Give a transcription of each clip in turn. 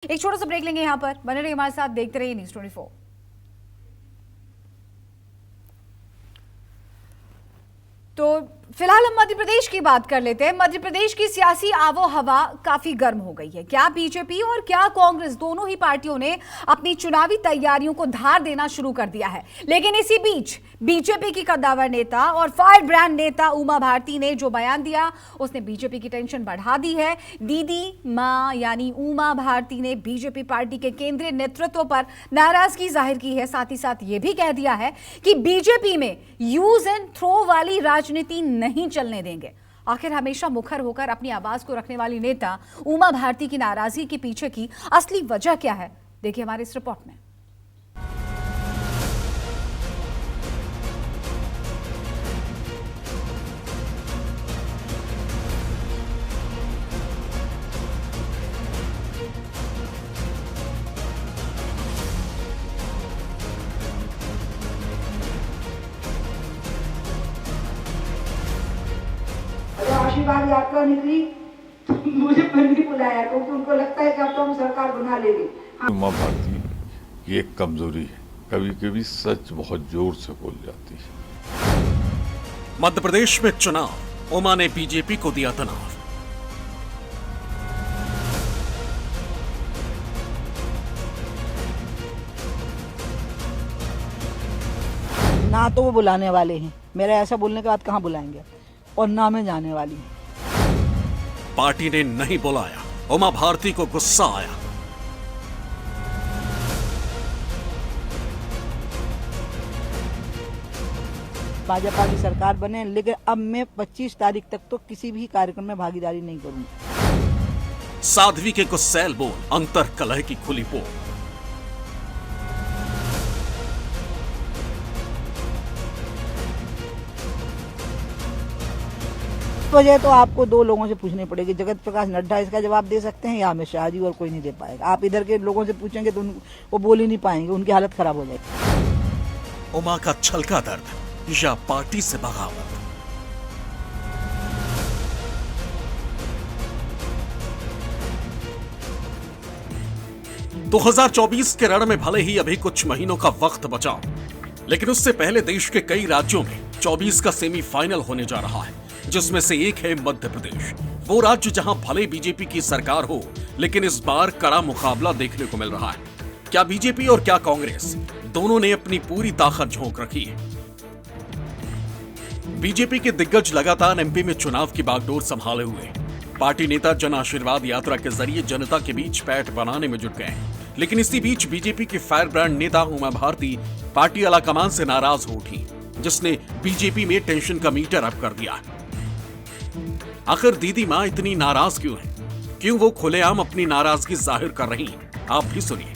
एक छोटा सा ब्रेक लेंगे यहां पर। बने रहिए हमारे साथ, देखते रहिए न्यूज़ 24। तो फिलहाल हम मध्य प्रदेश की बात कर लेते हैं। मध्य प्रदेश की सियासी आबो हवा काफी गर्म हो गई है। क्या बीजेपी और क्या कांग्रेस दोनों ही पार्टियों ने अपनी चुनावी तैयारियों को धार देना शुरू कर दिया है। लेकिन इसी बीच बीजेपी की कद्दावर नेता और फायर ब्रांड नेता उमा भारती ने जो बयान दिया, उसने बीजेपी की टेंशन बढ़ा दी है। दीदी मां यानी उमा भारती ने बीजेपी पार्टी के केंद्रीय नेतृत्व पर नाराजगी जाहिर की है। साथ ही साथ यह भी कह दिया है कि बीजेपी में यूज एंड थ्रो वाली राजनीति नहीं चलने देंगे। आखिर हमेशा मुखर होकर अपनी आवाज को रखने वाली नेता उमा भारती की नाराजगी के पीछे की असली वजह क्या है, देखिए हमारे इस रिपोर्ट में। आशीर्वाद यात्रा निकली तो मुझे फिर नहीं बुलाया क्योंकि उनको लगता है कि अब तो हम सरकार बना लेंगे। उमा भारती की एक कमजोरी है, कभी कभी सच बहुत जोर से बोल जाती है। मध्य प्रदेश में चुनाव, उमा ने बीजेपी को दिया तनाव। ना तो वो बुलाने वाले हैं, मेरा ऐसा बोलने के बाद कहाँ बुलाएंगे, और ना मैं जाने वाली हूँ। पार्टी ने नहीं बुलाया, उमा भारती को गुस्सा आया। भाजपा की सरकार बने, लेकिन अब मैं 25 तारीख तक तो किसी भी कार्यक्रम में भागीदारी नहीं करूंगी। साध्वी के गुस्सैल बोल, अंतर कलह की खुली पोल। वजह तो आपको दो लोगों से पूछनी पड़ेगी। जगत प्रकाश नड्डा इसका जवाब दे सकते हैं या अमित शाह जी, और कोई नहीं दे पाएगा। आप इधर के लोगों से पूछेंगे तो वो बोल ही नहीं पाएंगे, उनकी हालत खराब हो जाएगी। उमा का छलका दर्द या पार्टी से बगावत। तो 2024 के रण में भले ही अभी कुछ महीनों का वक्त बचा, लेकिन उससे पहले देश के कई राज्यों में 24 का सेमीफाइनल होने जा रहा है, जिसमें से एक है मध्य प्रदेश। वो राज्य जहां भले बीजेपी की सरकार हो, लेकिन इस बार कड़ा मुकाबला देखने को मिल रहा है। क्या बीजेपी और क्या कांग्रेस, दोनों ने अपनी पूरी ताकत झोंक रखी है। बीजेपी के दिग्गज लगातार एमपी में चुनाव की बागडोर संभाले हुए हैं। पार्टी नेता जन आशीर्वाद यात्रा के जरिए जनता के बीच पैठ बनाने में जुट गए हैं। लेकिन इसी बीच बीजेपी की फायर ब्रांड नेता उमा भारती पार्टी आलाकमान से नाराज हो उठी, जिसने बीजेपी में टेंशन का मीटर अप कर दिया है। आखिर दीदी मां इतनी नाराज क्यों है? क्यों वो खुलेआम अपनी नाराजगी जाहिर कर रही हैं? आप भी सुनिए।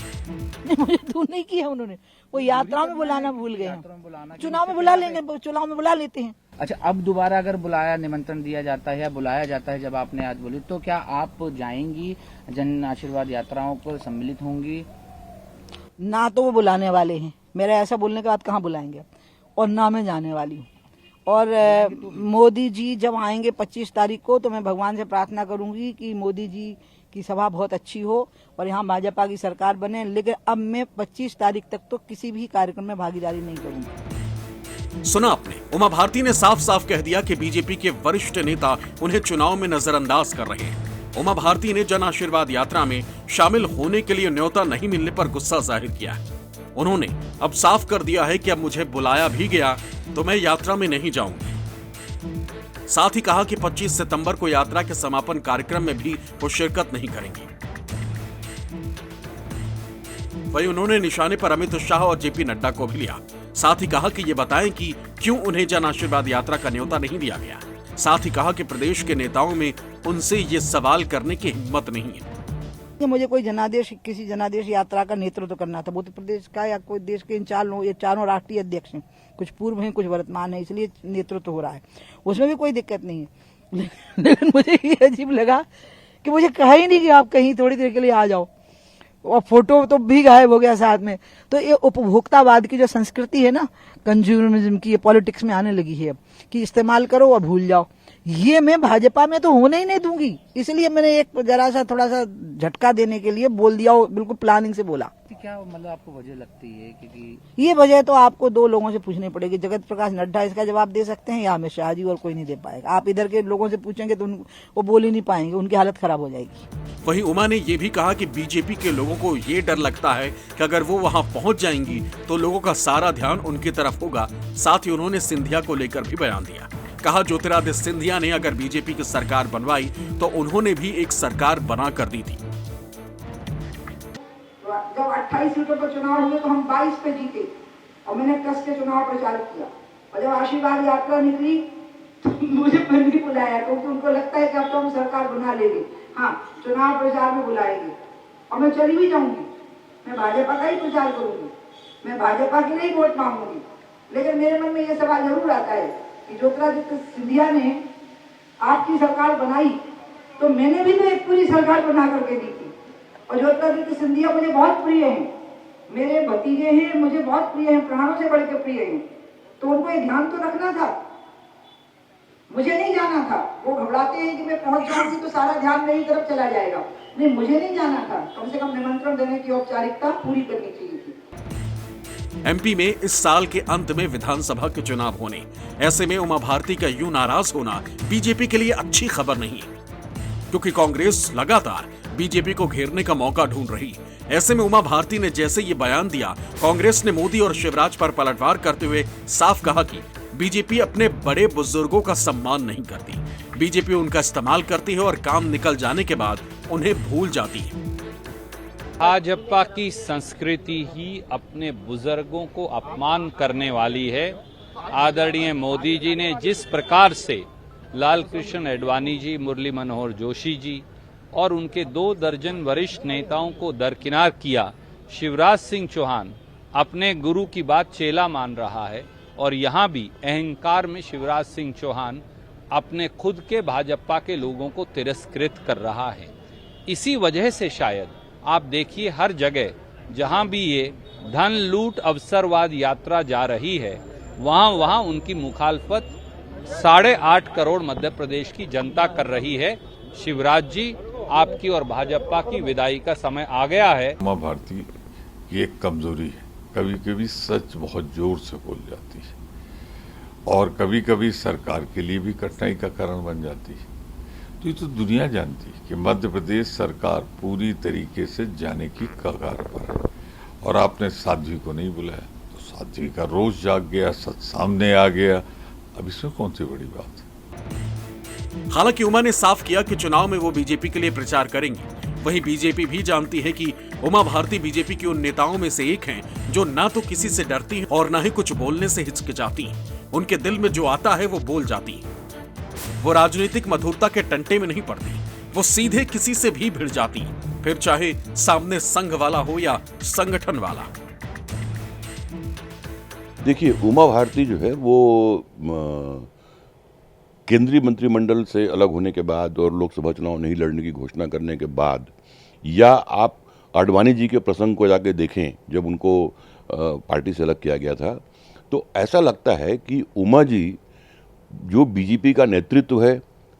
मुझे दूर नहीं किया उन्होंने, वो यात्रा में बुलाना भूल गए हैं। चुनाव में बुला लेंगे, चुनाव में बुला लेते हैं। अच्छा, अब दोबारा अगर बुलाया, निमंत्रण दिया जाता है या बुलाया जाता है, जब आपने आज बोली, तो क्या आप जाएंगी, जन आशीर्वाद यात्राओं को सम्मिलित होंगी? ना तो वो बुलाने वाले हैं, मेरा ऐसा बोलने के बाद कहाँ बुलाएंगे, और ना मैं जाने वाली हूँ। और मोदी जी जब आएंगे 25 तारीख को, तो मैं भगवान से प्रार्थना करूंगी कि मोदी जी की सभा बहुत अच्छी हो और यहाँ भाजपा की सरकार बने। लेकिन अब मैं 25 तारीख तक तो किसी भी कार्यक्रम में भागीदारी नहीं करूंगी। सुना आपने, उमा भारती ने साफ साफ कह दिया कि बीजेपी के वरिष्ठ नेता उन्हें चुनाव में नजरअंदाज कर रहे हैं। उमा भारती ने जन आशीर्वाद यात्रा में शामिल होने के लिए न्योता नहीं मिलने पर गुस्सा जाहिर किया है। उन्होंने अब साफ कर दिया है कि अब मुझे बुलाया भी गया तो मैं यात्रा में नहीं जाऊंगी। साथ ही कहा कि 25 सितंबर को यात्रा के समापन कार्यक्रम में भी वो शिरकत नहीं करेंगी। वहीं उन्होंने निशाने पर अमित शाह और जेपी नड्डा को भी लिया। साथ ही कहा कि ये बताएं कि क्यों उन्हें जन आशीर्वाद यात्रा का न्योता नहीं दिया गया। साथ ही कहा कि प्रदेश के नेताओं में उनसे ये सवाल करने की हिम्मत नहीं है। मुझे कोई किसी जनादेश यात्रा का नेतृत्व करना था। उत्तर प्रदेश का या कोई देश के इन चारों राष्ट्रीय अध्यक्ष हैं, कुछ पूर्व हैं कुछ वर्तमान है, इसलिए नेतृत्व हो रहा है, उसमें भी कोई दिक्कत नहीं है। लेकिन मुझे ये अजीब लगा कि मुझे कहा ही नहीं कि आप कहीं थोड़ी देर के लिए आ जाओ, और फोटो तो भी गायब हो गया साथ में। तो ये उपभोक्तावाद की जो संस्कृति है ना, कंज्यूमरिज्म की, ये पॉलिटिक्स में आने लगी है अब, कि इस्तेमाल करो और भूल जाओ। ये मैं भाजपा में तो होने ही नहीं दूंगी, इसलिए मैंने एक जरा सा थोड़ा सा झटका देने के लिए बोल दिया, बिल्कुल प्लानिंग से बोला। क्या मतलब आपको वजह लगती है क्योंकि ये वजह तो आपको दो लोगों से पूछनी पड़ेगी, जगत प्रकाश नड्डा इसका जवाब दे सकते हैं या अमित शाह जी, और कोई नहीं दे पाएगा। आप इधर के लोगों से पूछेंगे तो वो बोल ही नहीं पाएंगे, उनकी हालत खराब हो जाएगी। वहीं उमा ने ये भी कहा कि बीजेपी के लोगों को ये डर लगता है कि अगर वो वहां पहुंच जाएंगी तो लोगों का सारा ध्यान उनकी तरफ होगा। साथ ही उन्होंने सिंधिया को लेकर भी बयान दिया। कहा ज्योतिरादित्य सिंधिया ने अगर बीजेपी की सरकार बनवाई तो उन्होंने भी एक सरकार बना कर दी थी। जब 28 सीटों पर चुनाव हुए तो हम 22 पे जीते और मैंने कस के चुनाव प्रचार किया, और जब आशीर्वाद यात्रा निकली तो मुझे फिर नहीं बुलाया, क्योंकि उनको लगता है कि अब तो हम सरकार बना लेंगे। हाँ, चुनाव प्रचार में बुलाएंगे और मैं चली भी जाऊंगी, मैं भाजपा का ही प्रचार करूंगी, मैं भाजपा के लिए ही वोट मांगूंगी। लेकिन मेरे मन में ये सवाल जरूर आता है कि ज्योतिरादित्य सिंधिया ने आपकी सरकार बनाई तो मैंने भी तो एक पूरी सरकार बना करके दी थी, और ज्योतिरादित्य सिंधिया मुझे बहुत प्रिय हैं, मेरे भतीजे हैं, मुझे बहुत प्रिय हैं, प्राणों से बढ़ के प्रिय हैं। तो उनको ये ध्यान तो रखना था, मुझे नहीं जाना था। वो घबराते हैं कि मैं पहुंच जाऊंगी तो सारा ध्यान मेरी तरफ चला जाएगा। नहीं, मुझे नहीं जाना था, कम से कम निमंत्रण देने की औपचारिकता पूरी करनी चाहिए थी। एमपी में इस साल के अंत में विधानसभा के चुनाव होने, ऐसे में उमा भारती का यूं नाराज होना बीजेपी के लिए अच्छी खबर नहीं है, क्योंकि कांग्रेस लगातार बीजेपी को घेरने का मौका ढूंढ रही। ऐसे में उमा भारती ने जैसे ये बयान दिया, कांग्रेस ने मोदी और शिवराज पर पलटवार करते हुए साफ कहा कि बीजेपी अपने बड़े बुजुर्गों का सम्मान नहीं करती, बीजेपी उनका इस्तेमाल करती है और काम निकल जाने के बाद उन्हें भूल जाती है। भाजपा की संस्कृति ही अपने बुजुर्गों को अपमान करने वाली है। आदरणीय मोदी जी ने जिस प्रकार से लाल कृष्ण आडवाणी जी, मुरली मनोहर जोशी जी और उनके 2 दर्जन वरिष्ठ नेताओं को दरकिनार किया, शिवराज सिंह चौहान अपने गुरु की बात चेला मान रहा है और यहाँ भी अहंकार में शिवराज सिंह चौहान अपने खुद के भाजपा के लोगों को तिरस्कृत कर रहा है। इसी वजह से शायद आप देखिए हर जगह जहाँ भी ये धन लूट अवसरवाद यात्रा जा रही है, वहाँ उनकी मुखालफत 8.5 करोड़ मध्य प्रदेश की जनता कर रही है। शिवराज जी, आपकी और भाजपा की विदाई का समय आ गया है। उमा भारती की एक कमजोरी है, कभी कभी सच बहुत जोर से बोल जाती है और कभी कभी सरकार के लिए भी कठिनाई का कारण बन जाती है। तो ये तो दुनिया जानती है कि मध्य प्रदेश सरकार पूरी तरीके से जाने की कगार पर है, और आपने साध्वी को नहीं बुलाया तो साध्वी का रोष जाग गया, सच सामने आ गया। अब इसमें कौन सी बड़ी बात है। हालांकि उमा ने साफ किया कि चुनाव में वो बीजेपी के लिए प्रचार करेंगी। वहीं बीजेपी भी जानती है कि उमा भारती बीजेपी के उन नेताओं में से एक हैं जो ना तो किसी से डरती हैं और ना ही कुछ बोलने से हिचकिचाती हैं। उनके दिल में जो आता है वो बोल जाती हैं। वो राजनीतिक मधुरता के टंटे में नहीं पड़ती, वो सीधे किसी से भी भिड़ जाती हैं, फिर चाहे सामने संघ वाला हो या संगठन वाला। देखिए, उमा भारती जो है वो केंद्रीय मंत्रिमंडल से अलग होने के बाद और लोकसभा चुनाव नहीं लड़ने की घोषणा करने के बाद, या आप आडवाणी जी के प्रसंग को जाके देखें जब उनको पार्टी से अलग किया गया था, तो ऐसा लगता है कि उमा जी जो बीजेपी का नेतृत्व है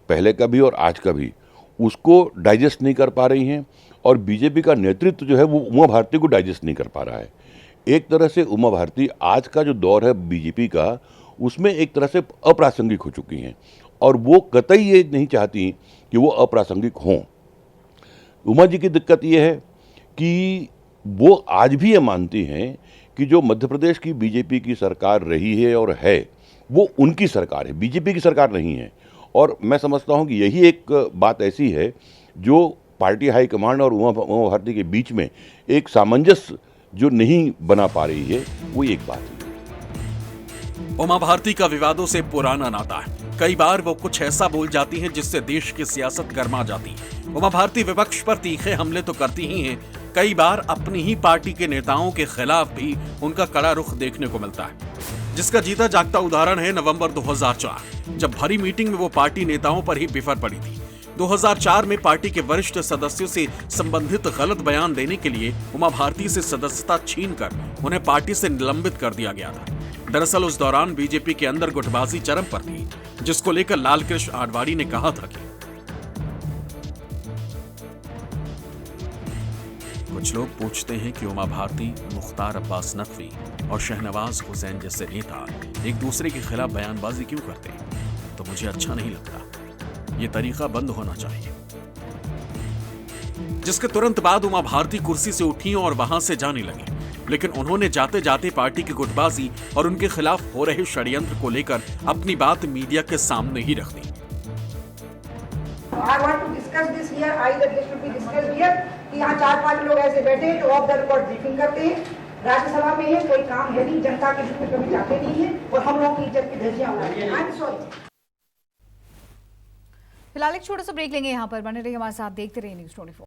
पहले का भी और आज का भी, उसको डाइजेस्ट नहीं कर पा रही हैं, और बीजेपी का नेतृत्व जो है वो उमा भारती को डाइजेस्ट नहीं कर पा रहा है। एक तरह से उमा भारती आज का जो दौर है बीजेपी का, उसमें एक तरह से अप्रासंगिक हो चुकी हैं, और वो कतई ये नहीं चाहती कि वो अप्रासंगिक हों। उमा जी की दिक्कत ये है कि वो आज भी ये मानती हैं कि जो मध्य प्रदेश की बीजेपी की सरकार रही है और है, वो उनकी सरकार है, बीजेपी की सरकार नहीं है। और मैं समझता हूं कि यही एक बात ऐसी है जो पार्टी हाईकमांड और उमा भारती के बीच में एक सामंजस्य जो नहीं बना पा रही है, वो एक बात है। उमा भारती का विवादों से पुराना नाता है। कई बार वो कुछ ऐसा बोल जाती हैं जिससे देश की सियासत गर्मा जाती है। उमा भारती विपक्ष पर तीखे हमले तो करती ही हैं, कई बार अपनी ही पार्टी के नेताओं के खिलाफ भी उनका कड़ा रुख देखने को मिलता है, जिसका जीता जागता उदाहरण है नवंबर 2004, जब भरी मीटिंग में वो पार्टी नेताओं पर ही बिफर पड़ी थी। 2004 में पार्टी के वरिष्ठ सदस्यों से संबंधित गलत बयान देने के लिए उमा भारती से सदस्यता छीनकर उन्हें पार्टी से निलंबित कर दिया गया था। दरअसल उस दौरान बीजेपी के अंदर गुटबाजी चरम पर थी। जिसको लेकर लालकृष्ण आडवाणी ने कहा था कि कुछ लोग पूछते हैं कि उमा भारती, मुख्तार अब्बास नकवी और शहनवाज हुसैन जैसे नेता एक दूसरे के खिलाफ बयानबाजी क्यों करते हैं, तो मुझे अच्छा नहीं लगता। ये तरीका बंद होना चाहिए। जिसके तुरंत बाद उमा भारती कुर्सी से उठी और वहां से जाने लगी, लेकिन उन्होंने जाते जाते पार्टी की गुटबाजी और उनके खिलाफ हो रहे षड्यंत्र को लेकर अपनी बात मीडिया के सामने ही रख दी। I want to discuss this here. Either this should be discussed here कि यहाँ 4-5 लोग ऐसे बैठे हैं जो ऑफ द रिकॉर्ड ब्रीफिंग करते हैं। राज्यसभा में है, कोई काम है नहीं, जनता के बीच में कभी जाते नहीं है और हम लोगों की इज्जत की धज्जियां उड़ाते हैं। I am sorry. फिलहाल एक छोटा सा ब्रेक लेंगे, यहाँ पर बने रहिए हमारे साथ, देखते रहिए न्यूज़ 24।